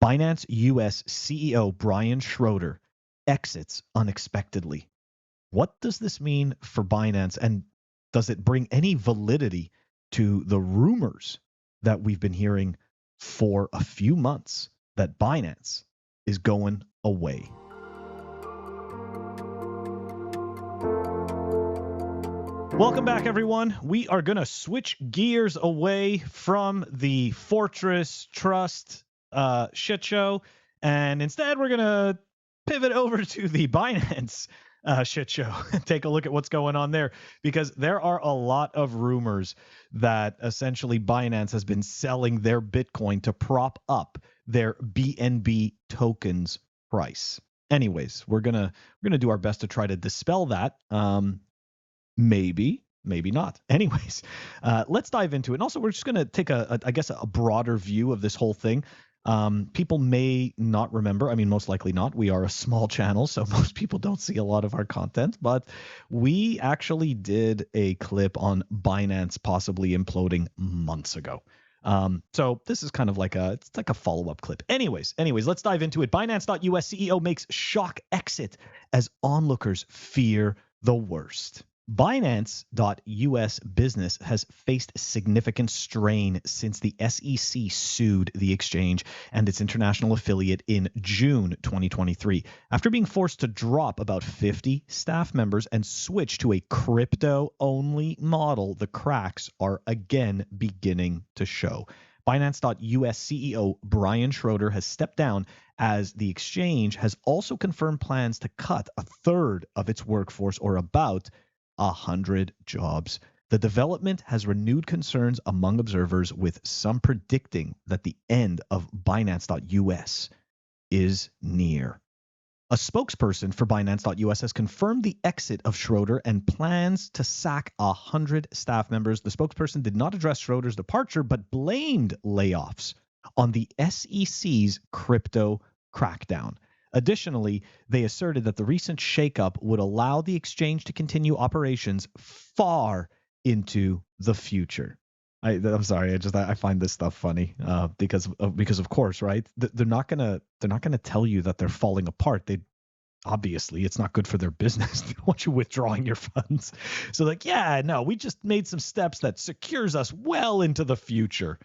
Binance US CEO Brian Schroeder exits unexpectedly. What does this mean for Binance, and does it bring any validity to the rumors that we've been hearing for a few months that Binance is going away? Welcome back, everyone. We are going to switch gears away from the Fortress Trust shit show, and instead we're going to pivot over to the Binance shit show and take a look at what's going on there, because there are a lot of rumors that essentially Binance has been selling their Bitcoin to prop up their BNB tokens price. Anyways, we're gonna do our best to try to dispel that. Maybe not. Anyways, let's dive into it. And also, we're just going to take I guess, a broader view of this whole thing. People may not remember. I mean, most likely not. We are a small channel, so most people don't see a lot of our content. But we actually did a clip on Binance possibly imploding months ago. So this is kind of like it's like a follow-up clip. Anyways, let's dive into it. Binance.US CEO makes shock exit as onlookers fear the worst. Binance.US business has faced significant strain since the SEC sued the exchange and its international affiliate in June 2023 after being forced to drop about 50 staff members and switch to a crypto-only model. The cracks are again beginning to show. Binance.US CEO Brian Schroeder has stepped down as the exchange has also confirmed plans to cut a third of its workforce, or about 100 jobs. The development has renewed concerns among observers, with some predicting that the end of Binance.US is near. A spokesperson for Binance.US has confirmed the exit of Schroeder and plans to sack 100 staff members. The spokesperson did not address Schroeder's departure, but blamed layoffs on the SEC's crypto crackdown. Additionally, they asserted that the recent shakeup would allow the exchange to continue operations far into the future. I'm sorry, I find this stuff funny because of course, right? They're not gonna tell you that they're falling apart. Obviously, it's not good for their business. They don't want you withdrawing your funds. So we just made some steps that secures us well into the future.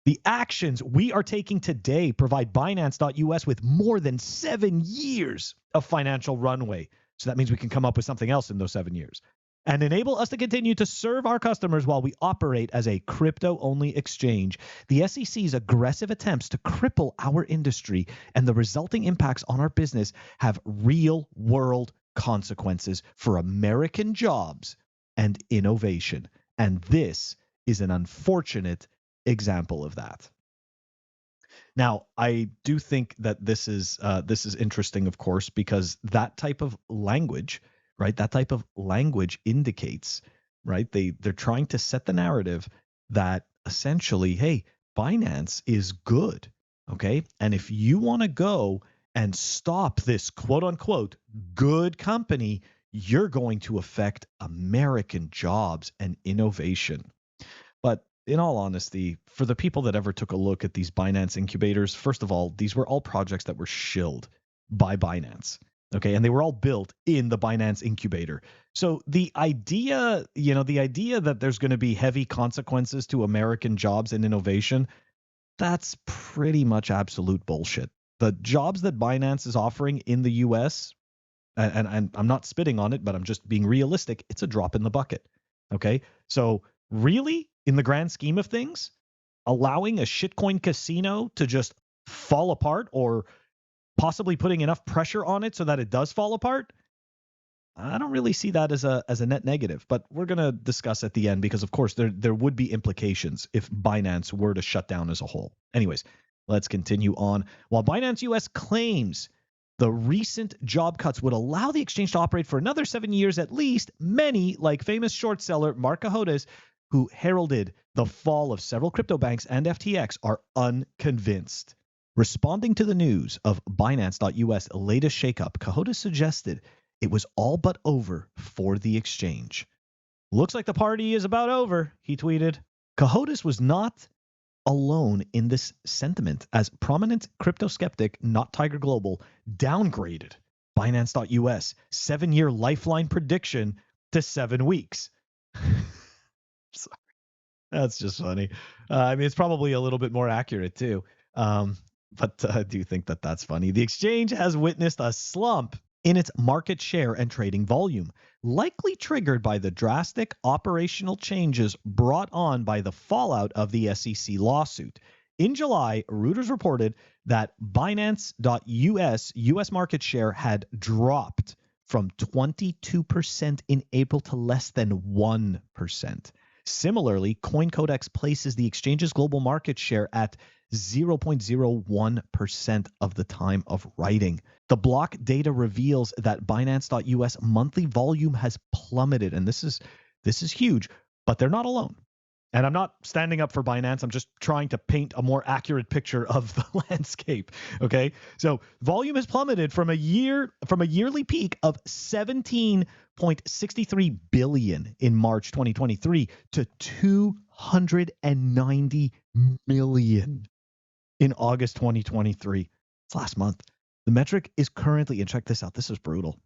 The actions we are taking today provide Binance.US with more than 7 years of financial runway. So that means we can come up with something else in those 7 years and enable us to continue to serve our customers while we operate as a crypto-only exchange. The SEC's aggressive attempts to cripple our industry and the resulting impacts on our business have real-world consequences for American jobs and innovation. And this is an unfortunate example of that. Now, I do think that this is interesting, of course, because that type of language, right? That type of language indicates, right? They're trying to set the narrative that essentially, hey, Binance is good, okay? And if you want to go and stop this quote unquote good company, you're going to affect American jobs and innovation. But in all honesty, for the people that ever took a look at these Binance incubators, first of all, these were all projects that were shilled by Binance, okay? And they were all built in the Binance incubator. So the idea that there's going to be heavy consequences to American jobs and innovation, that's pretty much absolute bullshit. The jobs that Binance is offering in the US, and I'm not spitting on it, but I'm just being realistic, it's a drop in the bucket, okay? So really, in the grand scheme of things, allowing a shitcoin casino to just fall apart, or possibly putting enough pressure on it so that it does fall apart, I don't really see that as a net negative. But we're going to discuss at the end, because of course there would be implications if Binance were to shut down as a whole. Anyways, let's continue on. While Binance US claims the recent job cuts would allow the exchange to operate for another 7 years at least, many, like famous short seller Mark Cahodes, who heralded the fall of several crypto banks and FTX, are unconvinced. Responding to the news of Binance.US latest shakeup, Cahodes suggested it was all but over for the exchange. Looks like the party is about over, he tweeted. Cahodes was not alone in this sentiment, as prominent crypto skeptic Not Tiger Global downgraded Binance.us 7-year lifeline prediction to 7 weeks. Sorry. That's just funny. I mean, it's probably a little bit more accurate too. But I do think that that's funny. The exchange has witnessed a slump in its market share and trading volume, likely triggered by the drastic operational changes brought on by the fallout of the SEC lawsuit. In July, Reuters reported that Binance.us US market share had dropped from 22% in April to less than 1%. Similarly, CoinCodex places the exchange's global market share at 0.01% of the time of writing. The block data reveals that Binance.us monthly volume has plummeted, and this is huge, but they're not alone. And I'm not standing up for Binance. I'm just trying to paint a more accurate picture of the landscape. Okay, so volume has plummeted from a yearly peak of 17.63 billion in March 2023 to 290 million in August 2023. It's last month. The metric is currently, and check this out, this is brutal.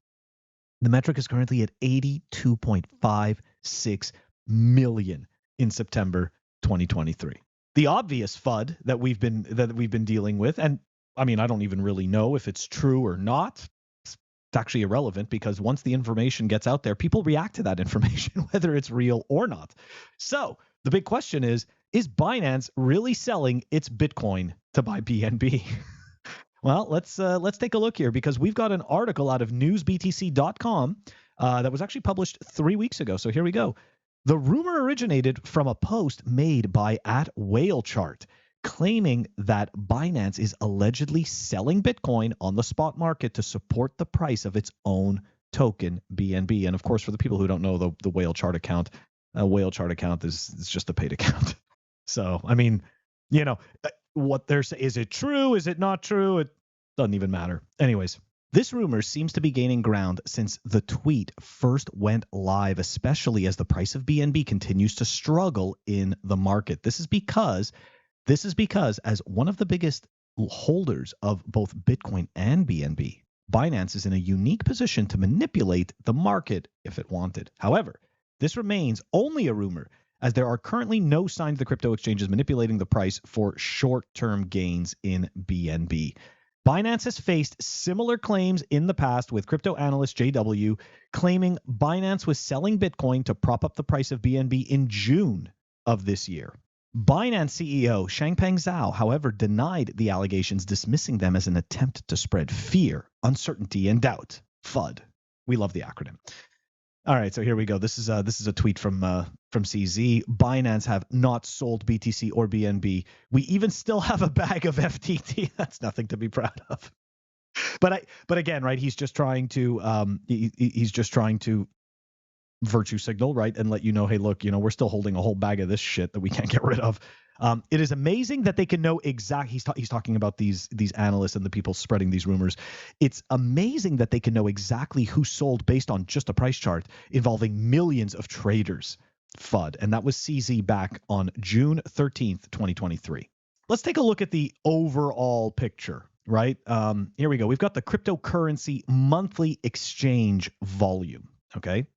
The metric is currently at 82.56 million in September 2023. The obvious FUD that we've been dealing with, and I mean, I don't even really know if it's true or not. It's actually irrelevant because once the information gets out there, people react to that information, whether it's real or not. So the big question is Binance really selling its Bitcoin to buy BNB? Well, let's take a look here, because we've got an article out of newsbtc.com that was actually published 3 weeks ago. So here we go. The rumor originated from a post made by @WhaleChart, claiming that Binance is allegedly selling Bitcoin on the spot market to support the price of its own token, BNB. And of course, for the people who don't know the WhaleChart account, WhaleChart account is just a paid account. So, I mean, you know, what they're saying, is it true? Is it not true? It doesn't even matter. Anyways, this rumor seems to be gaining ground since the tweet first went live, especially as the price of BNB continues to struggle in the market. This is because as one of the biggest holders of both Bitcoin and BNB, Binance is in a unique position to manipulate the market if it wanted. However, this remains only a rumor, as there are currently no signs the crypto exchange is manipulating the price for short-term gains in BNB. Binance has faced similar claims in the past, with crypto analyst JW claiming Binance was selling Bitcoin to prop up the price of BNB in June of this year. Binance CEO Changpeng Zhao, however, denied the allegations, dismissing them as an attempt to spread fear, uncertainty, and doubt. FUD. We love the acronym. All right, so here we go. This is a tweet from CZ. Binance have not sold BTC or BNB. We even still have a bag of FTT. That's nothing to be proud of. But again, right? He's just trying to virtue signal, right, and let you know, hey, look, we're still holding a whole bag of this shit that we can't get rid of. It is amazing that they can know exactly. He's talking about these analysts and the people spreading these rumors. It's amazing that they can know exactly who sold based on just a price chart involving millions of traders. FUD. And that was CZ back on June 13th, 2023. Let's take a look at the overall picture, right? Here we go. We've got the cryptocurrency monthly exchange volume, okay?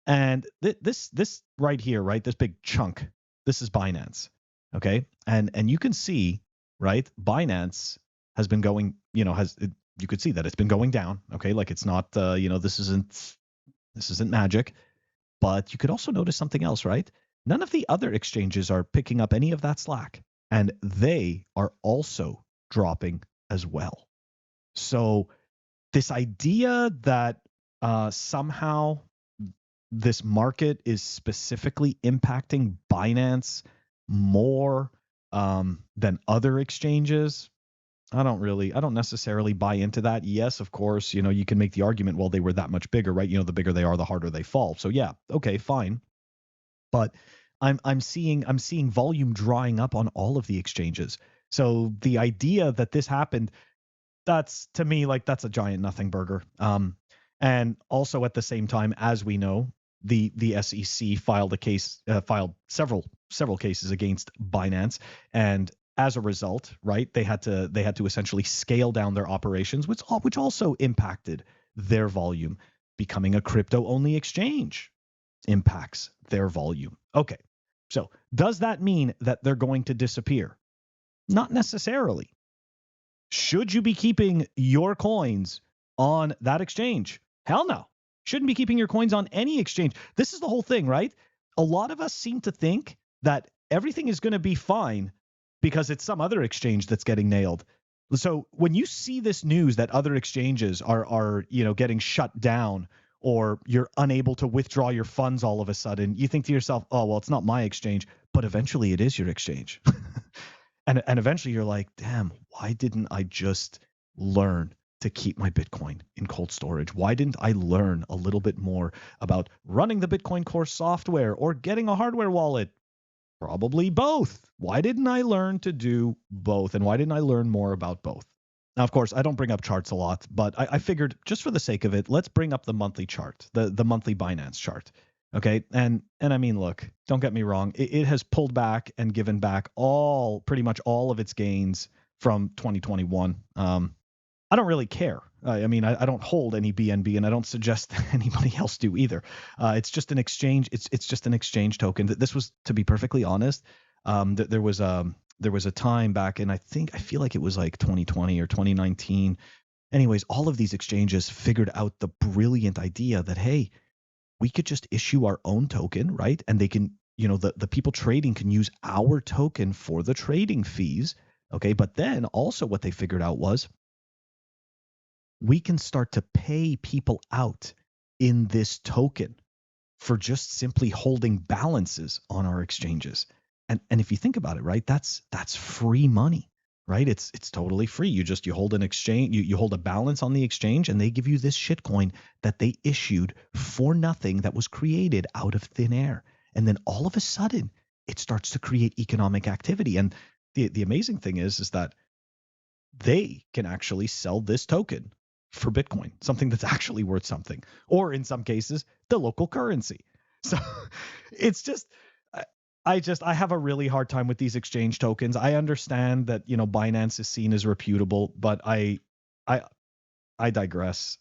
And this right here, right, this big chunk, this is Binance, okay? And you can see, right, Binance has been going, you could see that it's been going down, okay? Like it's not, this isn't magic. But you could also notice something else, right? None of the other exchanges are picking up any of that slack, and they are also dropping as well. So this idea that somehow this market is specifically impacting Binance more than other exchanges, I don't necessarily buy into that. Yes, of course, you can make the argument, well, they were that much bigger, right? The bigger they are, the harder they fall. So yeah, okay, fine. But I'm seeing volume drying up on all of the exchanges. So the idea that this happened, that's, to me, like, that's a giant nothing burger. And also at the same time, as we know, the SEC filed several several cases against Binance, and as a result, right, they had to essentially scale down their operations, which also impacted their volume. Becoming a crypto-only exchange impacts their volume. Okay, so does that mean that they're going to disappear? Not necessarily. Should you be keeping your coins on that exchange? Hell no. Shouldn't be keeping your coins on any exchange. This is the whole thing, right? A lot of us seem to think that everything is going to be fine because it's some other exchange that's getting nailed. So when you see this news that other exchanges are getting shut down, or you're unable to withdraw your funds all of a sudden, you think to yourself, oh, well, it's not my exchange, but eventually it is your exchange. And eventually you're like, damn, why didn't I just learn to keep my Bitcoin in cold storage? Why didn't I learn a little bit more about running the Bitcoin Core software or getting a hardware wallet? Probably both. Why didn't I learn to do both? And why didn't I learn more about both? Now, of course, I don't bring up charts a lot, but I figured just for the sake of it, let's bring up the monthly chart, the monthly Binance chart. Okay. And I mean, look, don't get me wrong. It has pulled back and given back pretty much all of its gains from 2021. I don't really care. I mean, I don't hold any BNB, and I don't suggest that anybody else do either. It's just an exchange. It's just an exchange token. This was, to be perfectly honest, there was a time back in, I feel like it was like 2020 or 2019. Anyways, all of these exchanges figured out the brilliant idea that, hey, we could just issue our own token, right? And they can, the people trading can use our token for the trading fees. Okay. But then also what they figured out was we can start to pay people out in this token for just simply holding balances on our exchanges. And if you think about it, right, that's free money, right? It's totally free. You hold an exchange, you hold a balance on the exchange, and they give you this shitcoin that they issued for nothing, that was created out of thin air. And then all of a sudden, it starts to create economic activity. And the amazing thing is that they can actually sell this token for Bitcoin, something that's actually worth something, or in some cases, the local currency. So it's just, I have a really hard time with these exchange tokens. I understand that, Binance is seen as reputable, but I digress.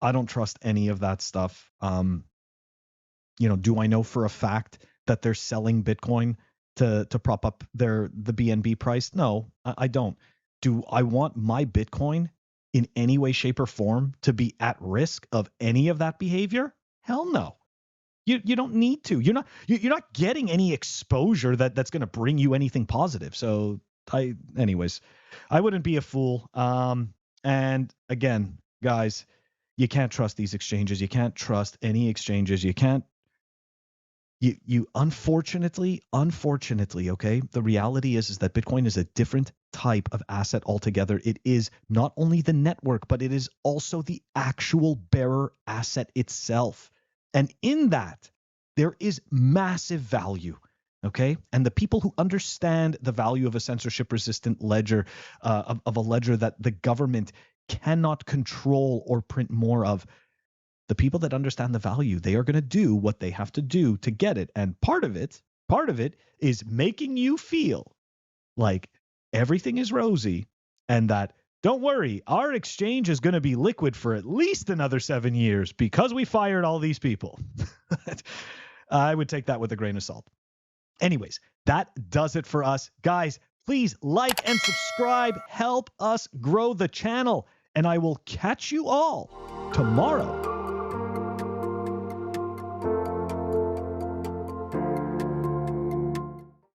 I don't trust any of that stuff. Do I know for a fact that they're selling Bitcoin to prop up the BNB price? No, I don't. Do I want my Bitcoin in any way, shape, or form to be at risk of any of that behavior? Hell no. You don't need to. You're not getting any exposure that's going to bring you anything positive. So anyways, I wouldn't be a fool. And again, guys, you can't trust these exchanges. You can't trust any exchanges. You can't. You unfortunately, okay, the reality is that Bitcoin is a different type of asset altogether. It is not only the network, but it is also the actual bearer asset itself. And in that, there is massive value, okay? And the people who understand the value of a censorship-resistant ledger, of a ledger that the government cannot control or print more of, the people that understand the value, they are going to do what they have to do to get it. And part of it is making you feel like everything is rosy and that, don't worry, our exchange is going to be liquid for at least another 7 years because we fired all these people. I would take that with a grain of salt. Anyways, that does it for us. Guys, please like and subscribe. Help us grow the channel. And I will catch you all tomorrow